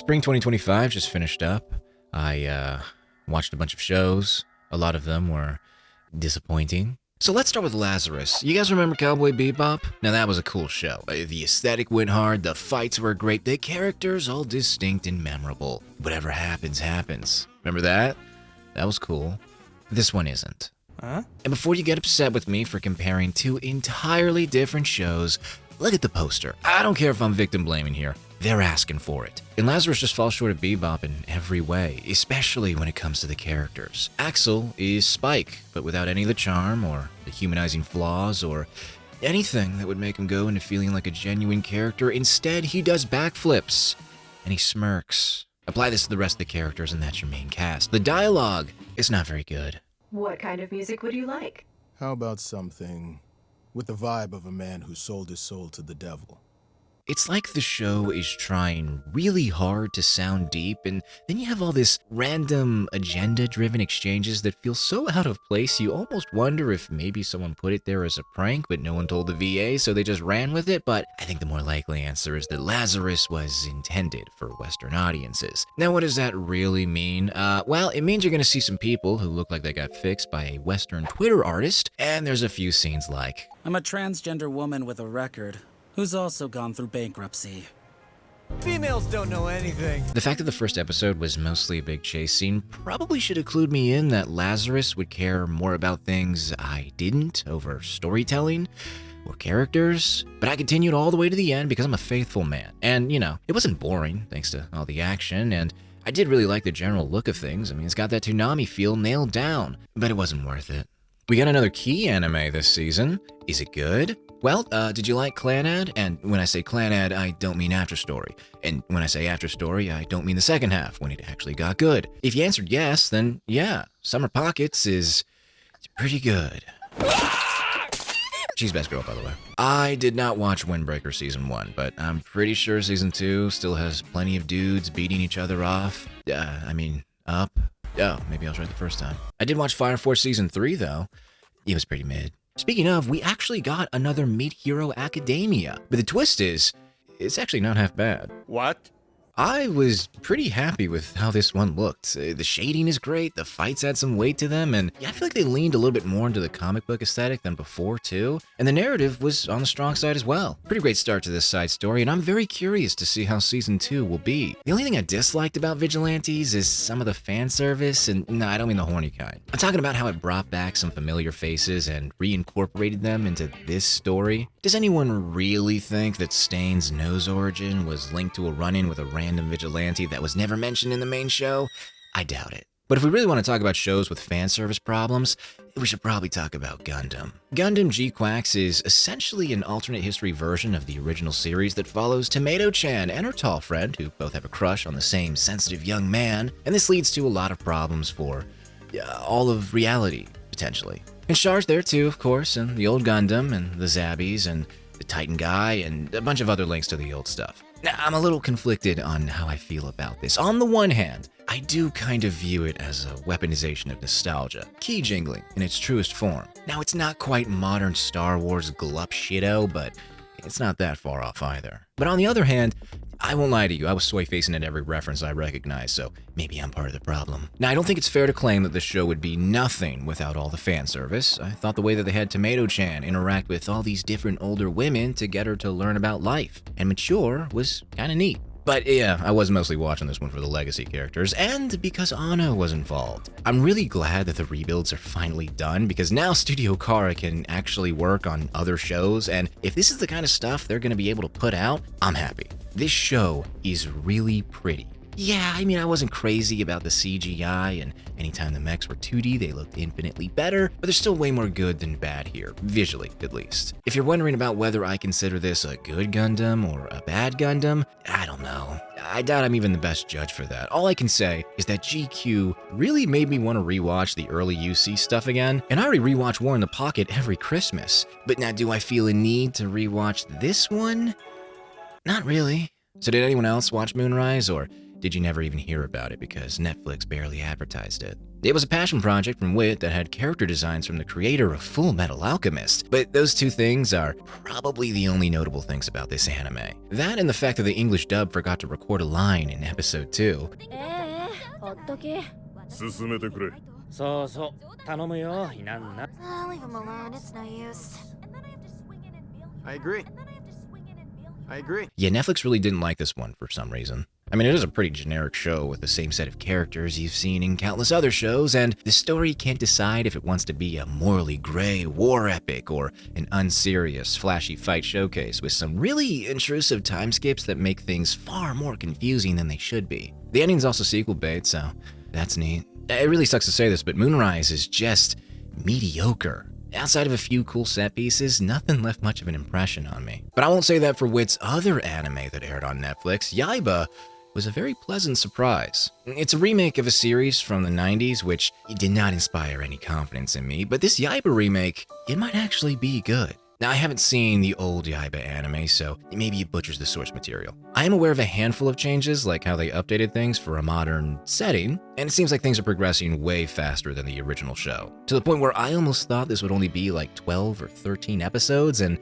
Spring 2025 just finished up. I watched a bunch of shows. A lot of them were disappointing. So let's start with Lazarus. You guys remember Cowboy Bebop? Now that was a cool show. The aesthetic went hard, the fights were great, the characters all distinct and memorable. Whatever happens, happens. Remember that? That was cool. This one isn't. Huh? And before you get upset with me for comparing two entirely different shows, look at the poster. I don't care if I'm victim blaming here. They're asking for it. And Lazarus just falls short of Bebop in every way, especially when it comes to the characters. Axel is Spike, but without any of the charm or the humanizing flaws or anything that would make him go into feeling like a genuine character. Instead, he does backflips and he smirks. Apply this to the rest of the characters and that's your main cast. The dialogue is not very good. What kind of music would you like? How about something with the vibe of a man who sold his soul to the devil? It's like the show is trying really hard to sound deep, and then you have all this random agenda-driven exchanges that feel so out of place you almost wonder if maybe someone put it there as a prank, but no one told the VA, so they just ran with it. But I think the more likely answer is that Lazarus was intended for Western audiences. Now, what does that really mean? Well, it means you're gonna see some people who look like they got fixed by a Western Twitter artist, and there's a few scenes like, I'm a transgender woman with a record, who's also gone through bankruptcy. Females don't know anything. the fact that the first episode was mostly a big chase scene probably should have clued me in that Lazarus would care more about things I didn't over storytelling or characters, but I continued all the way to the end because I'm a faithful man. And, you know, it wasn't boring thanks to all the action, and I did really like the general look of things. I mean, it's got that Toonami feel nailed down, but it wasn't worth it. We got another key anime this season. Is it good? Well, did you like Clannad? And when I say Clannad, I don't mean After Story. And when I say After Story, I don't mean the second half, when it actually got good. If you answered yes, then yeah, Summer Pockets is pretty good. She's best girl, by the way. I did not watch Windbreaker Season 1, but I'm pretty sure Season 2 still has plenty of dudes beating each other off. Up. Oh, maybe I was right the first time. I did watch Fire Force Season 3, though. It was pretty mid. Speaking of, we actually got another Meet Hero Academia. But the twist is, it's actually not half bad. What? I was pretty happy with how this one looked. The shading is great, the fights had some weight to them, and yeah, I feel like they leaned a little bit more into the comic book aesthetic than before too. And the narrative was on the strong side as well. Pretty great start to this side story, and I'm very curious to see how Season 2 will be. The only thing I disliked about Vigilantes is some of the fan service, and no, I don't mean the horny kind. I'm talking about how it brought back some familiar faces and reincorporated them into this story. Does anyone really think that Stain's nose origin was linked to a run-in with a random vigilante that was never mentioned in the main show? I doubt it. But if we really want to talk about shows with fan service problems, we should probably talk about Gundam. Gundam GQuuuuux is essentially an alternate history version of the original series that follows Tomato-chan and her tall friend, who both have a crush on the same sensitive young man, and this leads to a lot of problems for all of reality, potentially. And Char's there too, of course, and the old Gundam, and the Zabbies, and the Titan guy, and a bunch of other links to the old stuff. Now, I'm a little conflicted on how I feel about this. On the one hand, I do kind of view it as a weaponization of nostalgia, key jingling in its truest form. Now, it's not quite modern Star Wars glup shitto, but it's not that far off either. But on the other hand, I won't lie to you, I was soy-facing at every reference I recognize, so maybe I'm part of the problem. Now, I don't think it's fair to claim that the show would be nothing without all the fan service. I thought the way that they had Tomato-chan interact with all these different older women to get her to learn about life and mature was kinda neat. But yeah, I was mostly watching this one for the legacy characters, and because Anno was involved. I'm really glad that the rebuilds are finally done, because now Studio Kara can actually work on other shows, and if this is the kind of stuff they're gonna be able to put out, I'm happy. This show is really pretty. Yeah, I mean, I wasn't crazy about the CGI, and anytime the mechs were 2D, they looked infinitely better, but there's still way more good than bad here, visually at least. If you're wondering about whether I consider this a good Gundam or a bad Gundam, I don't know. I doubt I'm even the best judge for that. All I can say is that GQ really made me want to rewatch the early UC stuff again, and I already rewatch War in the Pocket every Christmas. But now, do I feel a need to rewatch this one? Not really. So did anyone else watch Moonrise, or did you never even hear about it because Netflix barely advertised it? It was a passion project from Wit that had character designs from the creator of Full Metal Alchemist, but those two things are probably the only notable things about this anime. That and the fact that the English dub forgot to record a line in episode 2. 進めてくれ。そうそう頼むよいなんな Leave him alone, it's no use. I agree. I agree. Yeah, Netflix really didn't like this one for some reason. I mean, it is a pretty generic show with the same set of characters you've seen in countless other shows, and the story can't decide if it wants to be a morally gray war epic or an unserious, flashy fight showcase with some really intrusive time skips that make things far more confusing than they should be. The ending's also sequel bait, so that's neat. It really sucks to say this, but Moonrise is just mediocre. Outside of a few cool set pieces, nothing left much of an impression on me. But I won't say that for Wit's other anime that aired on Netflix. Yaiba was a very pleasant surprise. It's a remake of a series from the 90s, which did not inspire any confidence in me, but this Yaiba remake, it might actually be good. Now, I haven't seen the old Yaiba anime, so maybe it butchers the source material. I am aware of a handful of changes, like how they updated things for a modern setting, and it seems like things are progressing way faster than the original show, to the point where I almost thought this would only be like 12 or 13 episodes, and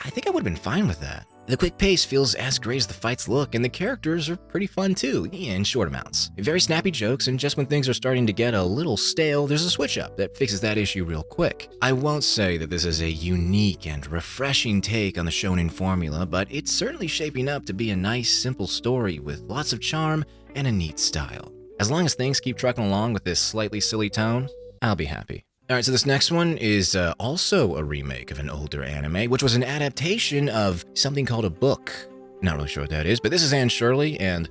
I think I would have been fine with that. The quick pace feels as great as the fights look, and the characters are pretty fun too, in short amounts. Very snappy jokes, and just when things are starting to get a little stale, there's a switch up that fixes that issue real quick. I won't say that this is a unique and refreshing take on the shonen formula, but it's certainly shaping up to be a nice, simple story with lots of charm and a neat style. As long as things keep trucking along with this slightly silly tone, I'll be happy. Alright, so this next one is also a remake of an older anime, which was an adaptation of something called a book. Not really sure what that is, but this is Anne Shirley, and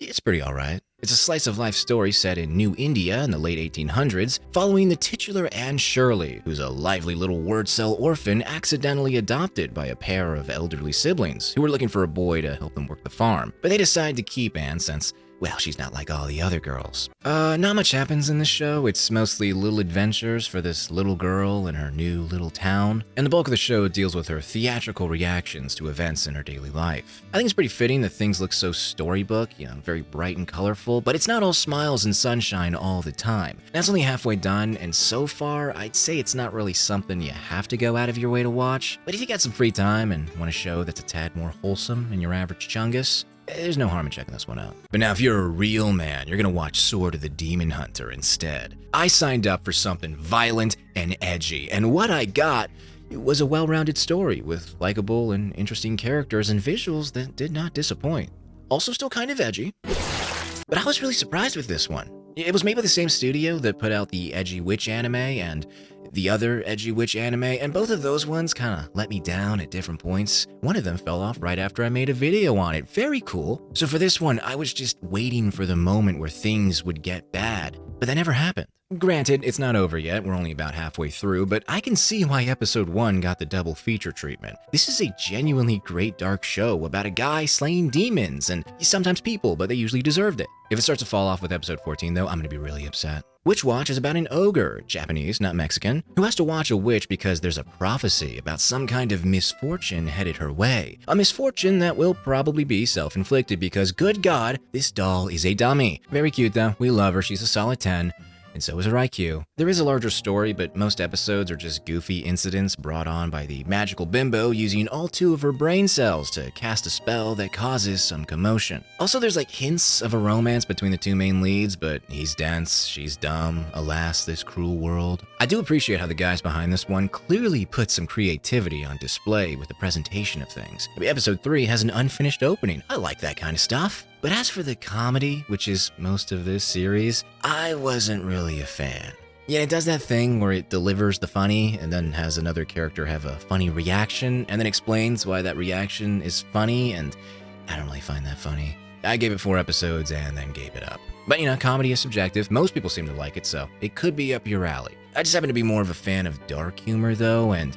it's pretty alright. It's a slice-of-life story set in New India in the late 1800s, following the titular Anne Shirley, who's a lively little word cell orphan accidentally adopted by a pair of elderly siblings who were looking for a boy to help them work the farm. But they decide to keep Anne since, well, she's not like all the other girls. Not much happens in this show. It's mostly little adventures for this little girl in her new little town, and the bulk of the show deals with her theatrical reactions to events in her daily life. I think it's pretty fitting that things look so storybook, very bright and colorful, but it's not all smiles and sunshine all the time. That's only halfway done, and so far, I'd say it's not really something you have to go out of your way to watch, but if you got some free time and want a show that's a tad more wholesome than your average chungus, there's no harm in checking this one out. But now if you're a real man, you're gonna watch Sword of the Demon Hunter instead. I signed up for something violent and edgy, and what I got was a well-rounded story with likable and interesting characters and visuals that did not disappoint. Also still kind of edgy, but I was really surprised with this one. It was made by the same studio that put out the Edgy Witch anime and the other Edgy Witch anime, and both of those ones kind of let me down at different points. One of them fell off right after I made a video on it. Very cool. So for this one, I was just waiting for the moment where things would get bad, but that never happened. Granted, it's not over yet, we're only about halfway through, but I can see why episode 1 got the double feature treatment. This is a genuinely great dark show about a guy slaying demons, and sometimes people, but they usually deserved it. If it starts to fall off with episode 14 though, I'm gonna be really upset. Witch Watch is about an ogre, Japanese, not Mexican, who has to watch a witch because there's a prophecy about some kind of misfortune headed her way. A misfortune that will probably be self-inflicted because, good God, this doll is a dummy. Very cute though, we love her, she's a solid 10. And so is her IQ. There is a larger story, but most episodes are just goofy incidents brought on by the magical bimbo using all 2 of her brain cells to cast a spell that causes some commotion. Also, there's like hints of a romance between the 2 main leads, but he's dense, she's dumb, alas, this cruel world. I do appreciate how the guys behind this one clearly put some creativity on display with the presentation of things. Episode 3 has an unfinished opening. I like that kind of stuff. But as for the comedy, which is most of this series, I wasn't really a fan. Yeah, it does that thing where it delivers the funny and then has another character have a funny reaction and then explains why that reaction is funny, and I don't really find that funny. I gave it 4 episodes and then gave it up. But comedy is subjective. Most people seem to like it, so it could be up your alley. I just happen to be more of a fan of dark humor though, and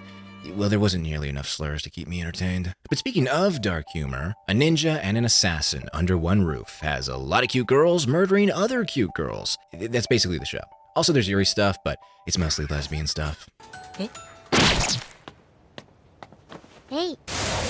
well, there wasn't nearly enough slurs to keep me entertained. But speaking of dark humor, a ninja and an assassin under one roof has a lot of cute girls murdering other cute girls. That's basically the show. Also, there's Yuri stuff, but it's mostly lesbian stuff. Hey.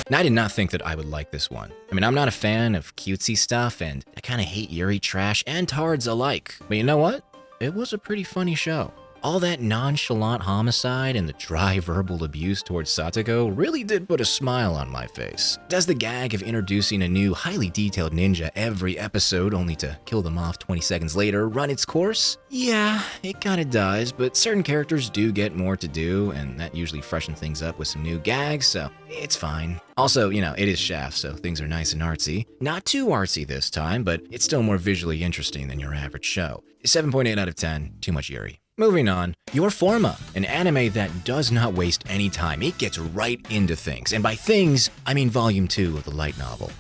Now, I did not think that I would like this one. I mean, I'm not a fan of cutesy stuff, and I kind of hate Yuri trash and tards alike. But you know what? It was a pretty funny show. All that nonchalant homicide and the dry verbal abuse towards Satoko really did put a smile on my face. Does the gag of introducing a new, highly detailed ninja every episode only to kill them off 20 seconds later run its course? Yeah, it kinda does, but certain characters do get more to do, and that usually freshens things up with some new gags, so it's fine. Also, you know, it is Shaft, so things are nice and artsy. Not too artsy this time, but it's still more visually interesting than your average show. 7.8 out of 10, too much Yuri. Moving on, your Forma, an anime that does not waste any time. It gets right into things, and by things, I mean volume 2 of the light novel.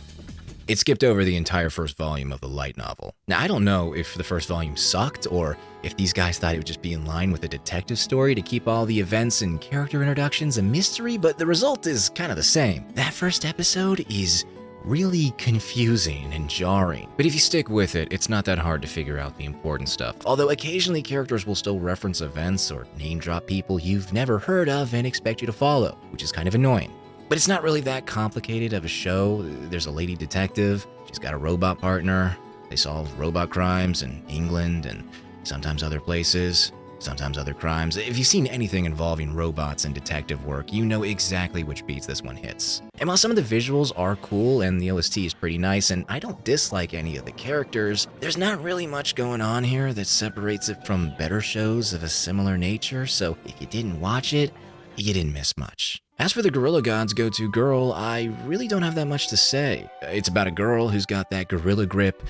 It skipped over the entire first volume of the light novel. Now, I don't know if the first volume sucked, or if these guys thought it would just be in line with a detective story to keep all the events and character introductions a mystery, but the result is kind of the same. That first episode is really confusing and jarring. But if you stick with it, it's not that hard to figure out the important stuff. Although occasionally characters will still reference events or name drop people you've never heard of and expect you to follow, which is kind of annoying. But it's not really that complicated of a show. There's a lady detective, she's got a robot partner, they solve robot crimes in England and sometimes other places, sometimes other crimes. If you've seen anything involving robots and detective work, you know exactly which beats this one hits. And while some of the visuals are cool and the OST is pretty nice, and I don't dislike any of the characters, there's not really much going on here that separates it from better shows of a similar nature, so if you didn't watch it, you didn't miss much. As for the Gorilla God's go-to girl, I really don't have that much to say. It's about a girl who's got that gorilla grip,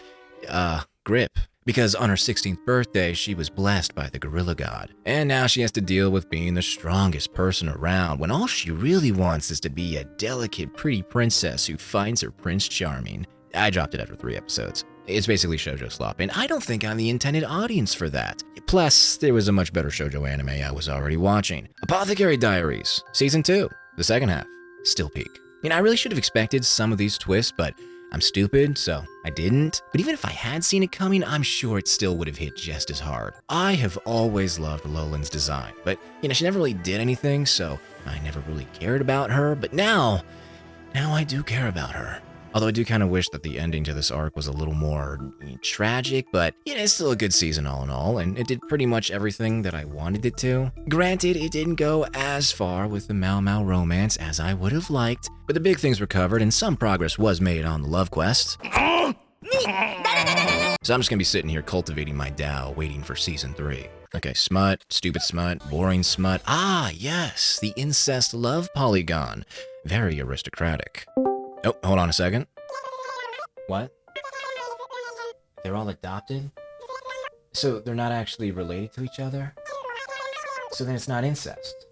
because on her 16th birthday, she was blessed by the Gorilla God. And now she has to deal with being the strongest person around when all she really wants is to be a delicate, pretty princess who finds her Prince Charming. I dropped it after 3 episodes. It's basically shoujo slop, and I don't think I'm the intended audience for that. Plus, there was a much better shoujo anime I was already watching. Apothecary Diaries, Season 2, the second half, still peak. I really should have expected some of these twists, but I'm stupid, so I didn't. But even if I had seen it coming, I'm sure it still would have hit just as hard. I have always loved Lolan's design, but she never really did anything, so I never really cared about her. But now I do care about her. Although I do kind of wish that the ending to this arc was a little more tragic, but it's still a good season all in all, and it did pretty much everything that I wanted it to. Granted, it didn't go as far with the Mao Mao romance as I would have liked, but the big things were covered and some progress was made on the love quest. So I'm just gonna be sitting here cultivating my Tao, waiting for season 3. Okay, smut, stupid smut, boring smut. Ah, yes, the incest love polygon. Very aristocratic. Oh, hold on a second. What? They're all adopted? So they're not actually related to each other? So then it's not incest.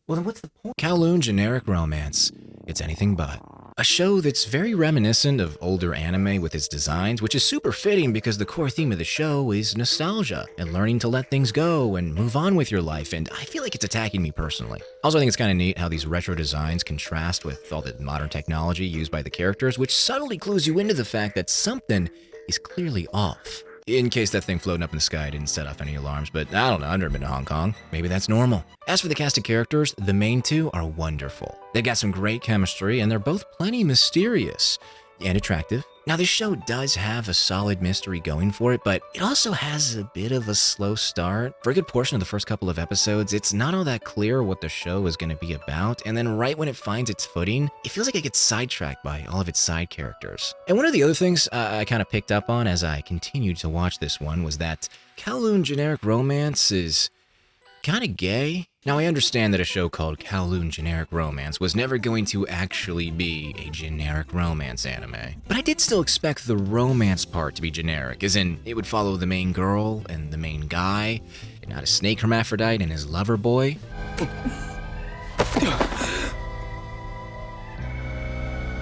Well, then what's the point? Kowloon generic romance. It's anything but. A show that's very reminiscent of older anime with its designs, which is super fitting because the core theme of the show is nostalgia and learning to let things go and move on with your life, and I feel like it's attacking me personally. Also, I think it's kind of neat how these retro designs contrast with all the modern technology used by the characters, which subtly clues you into the fact that something is clearly off. In case that thing floating up in the sky didn't set off any alarms, but I don't know, I've never been to Hong Kong. Maybe that's normal. As for the cast of characters, the main two are wonderful. They've got some great chemistry, and they're both plenty mysterious and attractive. Now, this show does have a solid mystery going for it, but it also has a bit of a slow start. For a good portion of the first couple of episodes, it's not all that clear what the show is going to be about, and then right when it finds its footing, it feels like it gets sidetracked by all of its side characters. And one of the other things I kind of picked up on as I continued to watch this one was that Kowloon generic romance is kind of gay. Now, I understand that a show called Kowloon Generic Romance was never going to actually be a generic romance anime, but I did still expect the romance part to be generic, as in it would follow the main girl and the main guy, and not a snake hermaphrodite and his lover boy.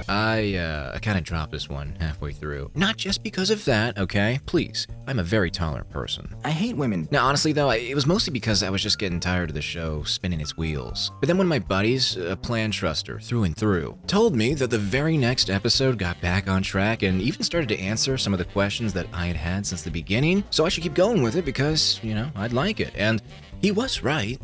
I kind of dropped this one halfway through. Not just because of that, okay? Please, I'm a very tolerant person. I hate women. Now, honestly though, it was mostly because I was just getting tired of the show spinning its wheels. But then one of my buddies, a plan truster through and through, told me that the very next episode got back on track and even started to answer some of the questions that I had had since the beginning, so I should keep going with it because, I'd like it. And he was right,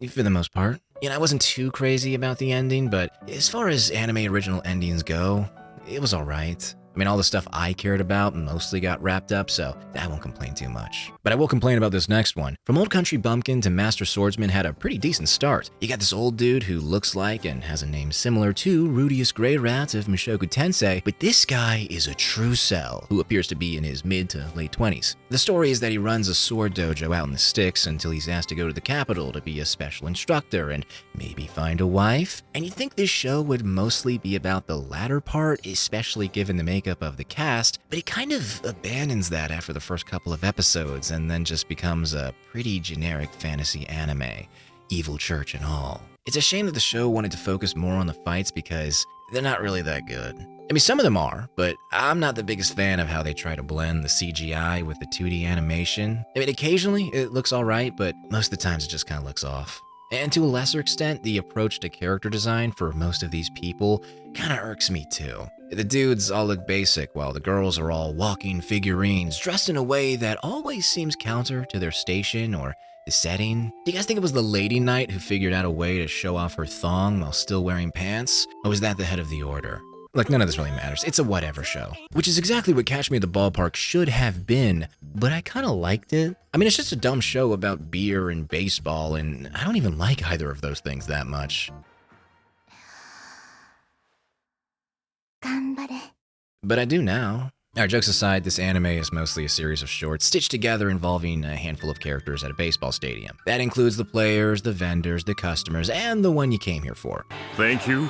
for the most part. I wasn't too crazy about the ending, but as far as anime original endings go, it was alright. All the stuff I cared about mostly got wrapped up, so I won't complain too much. But I will complain about this next one. From Old Country Bumpkin to Master Swordsman had a pretty decent start. You got this old dude who looks like and has a name similar to Rudius Grey Rat of Mushoku Tensei, but this guy is a true cell who appears to be in his mid to late 20s. The story is that he runs a sword dojo out in the sticks until he's asked to go to the capital to be a special instructor and maybe find a wife. And you'd think this show would mostly be about the latter part, especially given the makeup of the cast, but it kind of abandons that after the first couple of episodes and then just becomes a pretty generic fantasy anime, evil church and all. It's a shame that the show wanted to focus more on the fights because they're not really that good. Some of them are, but I'm not the biggest fan of how they try to blend the CGI with the 2D animation. Occasionally it looks alright, but most of the times it just kind of looks off. And to a lesser extent, the approach to character design for most of these people kind of irks me too. The dudes all look basic, while the girls are all walking figurines, dressed in a way that always seems counter to their station or the setting. Do you guys think it was the lady knight who figured out a way to show off her thong while still wearing pants? Or was that the head of the order? Like, none of this really matters. It's a whatever show. Which is exactly what Catch Me at the Ballpark should have been, but I kind of liked it. It's just a dumb show about beer and baseball, and I don't even like either of those things that much. But I do now. Alright, jokes aside, this anime is mostly a series of shorts stitched together involving a handful of characters at a baseball stadium. That includes the players, the vendors, the customers, and the one you came here for. Thank you,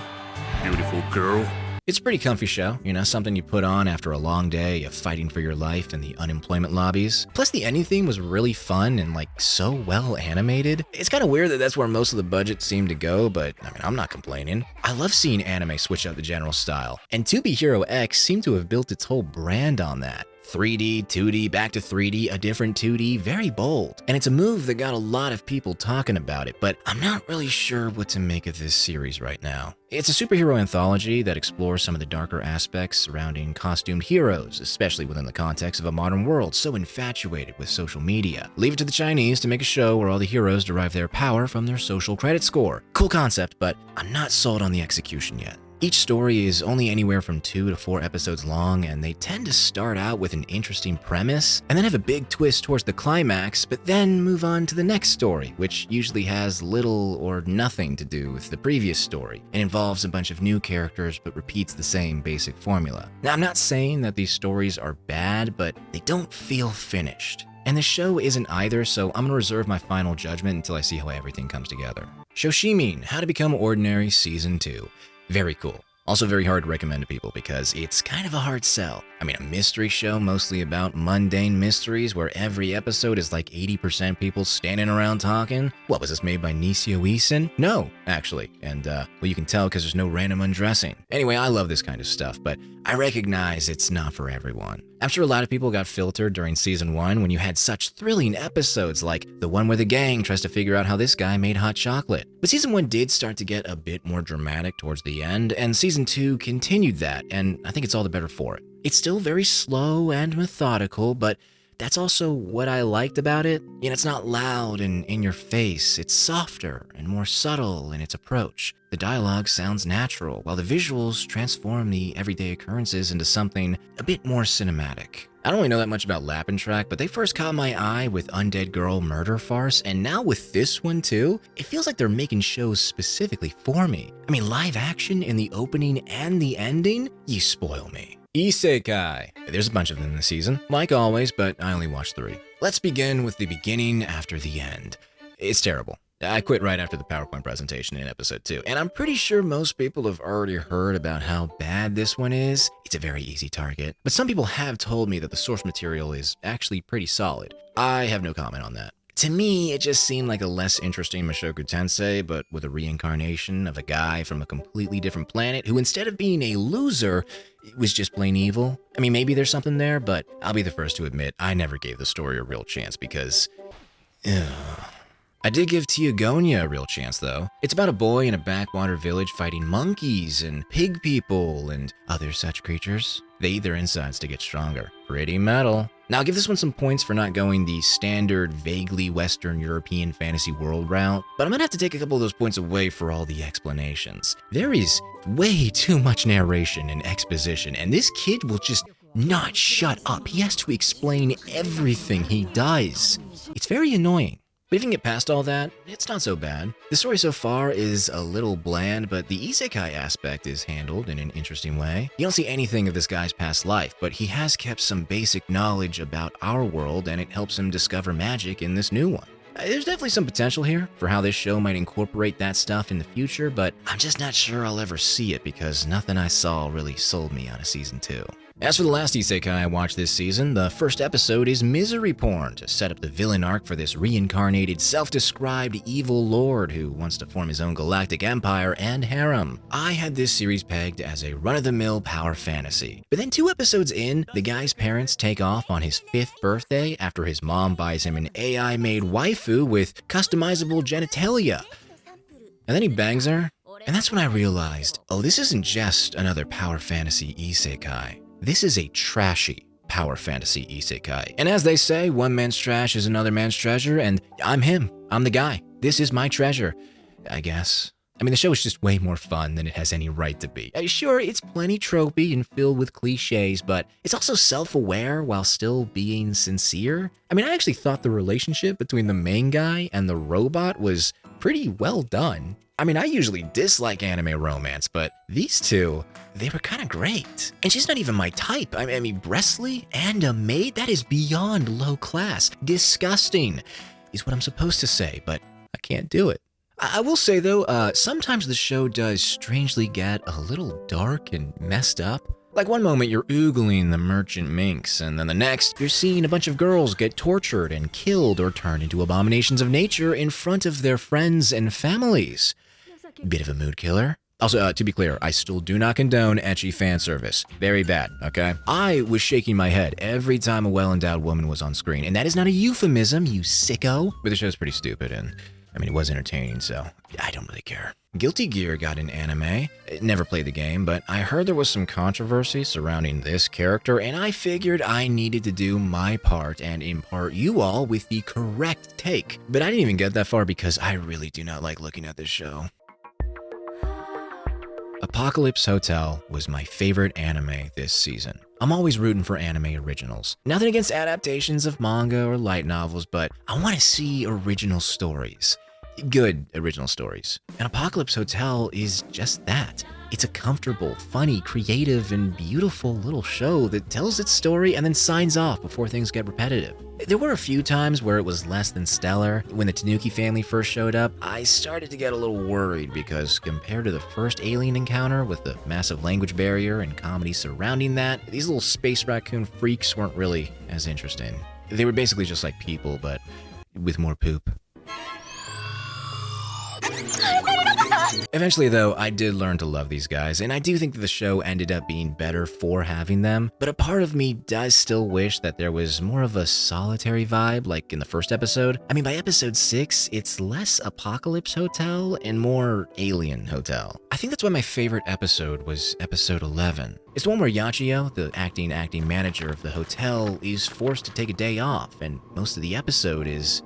beautiful girl. It's a pretty comfy show, something you put on after a long day of fighting for your life in the unemployment lobbies. Plus the ending theme was really fun and so well animated. It's kind of weird that that's where most of the budget seemed to go, but I'm not complaining. I love seeing anime switch up the general style, and To Be Hero X seemed to have built its whole brand on that. 3D, 2D, back to 3D, a different 2D, very bold. And it's a move that got a lot of people talking about it, but I'm not really sure what to make of this series right now. It's a superhero anthology that explores some of the darker aspects surrounding costumed heroes, especially within the context of a modern world so infatuated with social media. Leave it to the Chinese to make a show where all the heroes derive their power from their social credit score. Cool concept, but I'm not sold on the execution yet. Each story is only anywhere from 2 to 4 episodes long, and they tend to start out with an interesting premise, and then have a big twist towards the climax, but then move on to the next story, which usually has little or nothing to do with the previous story, and involves a bunch of new characters but repeats the same basic formula. Now, I'm not saying that these stories are bad, but they don't feel finished. And the show isn't either, so I'm gonna reserve my final judgment until I see how everything comes together. Shoshimin, How to Become Ordinary Season 2. Very cool. Also very hard to recommend to people because it's kind of a hard sell. A mystery show mostly about mundane mysteries where every episode is like 80% people standing around talking. What, was this made by Nisio Isin? No, actually. And, well, you can tell because there's no random undressing. Anyway, I love this kind of stuff, but I recognize it's not for everyone. I'm sure a lot of people got filtered during Season 1 when you had such thrilling episodes like the one where the gang tries to figure out how this guy made hot chocolate. But Season 1 did start to get a bit more dramatic towards the end, and Season 2 continued that, and I think it's all the better for it. It's still very slow and methodical, but that's also what I liked about it. It's not loud and in your face. It's softer and more subtle in its approach. The dialogue sounds natural, while the visuals transform the everyday occurrences into something a bit more cinematic. I don't really know that much about Lappentrack, but they first caught my eye with Undead Girl Murder Farce, and now with this one too, it feels like they're making shows specifically for me. Live action in the opening and the ending? You spoil me. Isekai. There's a bunch of them this season, like always, but I only watched 3. Let's begin with the beginning after the end. It's terrible. I quit right after the PowerPoint presentation in episode 2, and I'm pretty sure most people have already heard about how bad this one is. It's a very easy target, but some people have told me that the source material is actually pretty solid. I have no comment on that. To me, it just seemed like a less interesting Mushoku Tensei, but with a reincarnation of a guy from a completely different planet who, instead of being a loser, was just plain evil. Maybe there's something there, but I'll be the first to admit I never gave the story a real chance because... I did give Teogonia a real chance, though. It's about a boy in a backwater village fighting monkeys and pig people and other such creatures. They eat their insides to get stronger. Pretty metal. Now, I'll give this one some points for not going the standard, vaguely Western European fantasy world route, but I'm gonna have to take a couple of those points away for all the explanations. There is way too much narration and exposition, and this kid will just not shut up. He has to explain everything he does. It's very annoying. But if you can get past all that, it's not so bad. The story so far is a little bland, but the isekai aspect is handled in an interesting way. You don't see anything of this guy's past life, but he has kept some basic knowledge about our world, and it helps him discover magic in this new one. There's definitely some potential here for how this show might incorporate that stuff in the future, but I'm just not sure I'll ever see it because nothing I saw really sold me on a season 2. As for the last isekai I watched this season, the first episode is misery porn to set up the villain arc for this reincarnated, self-described evil lord who wants to form his own galactic empire and harem. I had this series pegged as a run-of-the-mill power fantasy, but then 2 episodes in, the guy's parents take off on his 5th birthday after his mom buys him an AI-made waifu with customizable genitalia. And then he bangs her, and that's when I realized, oh, this isn't just another power fantasy isekai. This is a trashy power fantasy isekai. And as they say, one man's trash is another man's treasure, and I'm him. I'm the guy. This is my treasure, I guess. I mean, the show is just way more fun than it has any right to be. Sure, it's plenty tropey and filled with cliches, but it's also self-aware while still being sincere. I mean, I actually thought the relationship between the main guy and the robot was pretty well done. I mean, I usually dislike anime romance, but these two, they were kind of great. And she's not even my type. I mean, Bresley and a maid? That is beyond low class. Disgusting is what I'm supposed to say, but I can't do it. I will say though, sometimes the show does strangely get a little dark and messed up. Like one moment you're oogling the merchant minx, and then the next you're seeing a bunch of girls get tortured and killed or turned into abominations of nature in front of their friends and families. Bit of a mood killer. Also, to be clear, I still do not condone ecchi fan service. Very bad, okay? I was shaking my head every time a well-endowed woman was on screen, and that is not a euphemism, you sicko. But the show's pretty stupid, and I mean, it was entertaining, so I don't really care. Guilty Gear got an anime. Never played the game, but I heard there was some controversy surrounding this character, and I figured I needed to do my part and impart you all with the correct take. But I didn't even get that far because I really do not like looking at this show. Apocalypse Hotel was my favorite anime this season. I'm always rooting for anime originals. Nothing against adaptations of manga or light novels, but I want to see original stories. Good original stories. And Apocalypse Hotel is just that. It's a comfortable, funny, creative, and beautiful little show that tells its story and then signs off before things get repetitive. There were a few times where it was less than stellar. When the Tanuki family first showed up, I started to get a little worried because compared to the first alien encounter with the massive language barrier and comedy surrounding that, these little space raccoon freaks weren't really as interesting. They were basically just like people, but with more poop. Eventually, though, I did learn to love these guys, and I do think that the show ended up being better for having them, but a part of me does still wish that there was more of a solitary vibe like in the first episode. I mean, by episode 6, it's less Apocalypse Hotel and more Alien Hotel. I think that's why my favorite episode was episode 11. It's the one where Yachio, the acting manager of the hotel, is forced to take a day off, and most of the episode is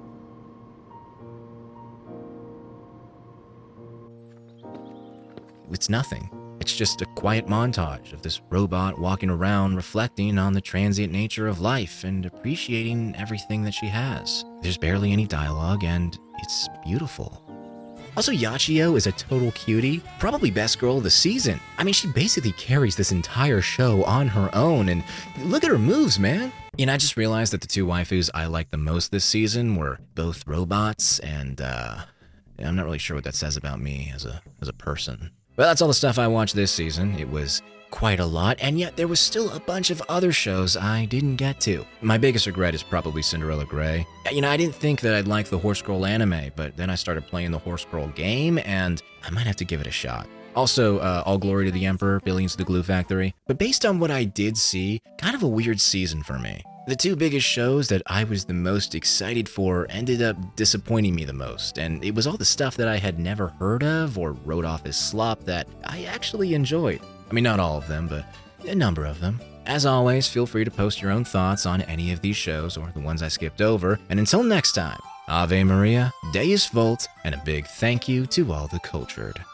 it's nothing. It's just a quiet montage of this robot walking around reflecting on the transient nature of life and appreciating everything that she has. There's barely any dialogue and it's beautiful. Also, Yachio is a total cutie, probably best girl of the season. I mean, she basically carries this entire show on her own, and look at her moves, man. You know, I just realized that the 2 waifus I liked the most this season were both robots, and I'm not really sure what that says about me as a person. Well, that's all the stuff I watched this season. It was quite a lot, and yet there was still a bunch of other shows I didn't get to. My biggest regret is probably Cinderella Grey. You know, I didn't think that I'd like the Horse Girl anime, but then I started playing the Horse Girl game, and I might have to give it a shot. Also, All Glory to the Emperor, Billions to the Glue Factory. But based on what I did see, kind of a weird season for me. The 2 biggest shows that I was the most excited for ended up disappointing me the most, and it was all the stuff that I had never heard of or wrote off as slop that I actually enjoyed. I mean, not all of them, but a number of them. As always, feel free to post your own thoughts on any of these shows or the ones I skipped over. And until next time, Ave Maria, Deus Vult, and a big thank you to all the cultured.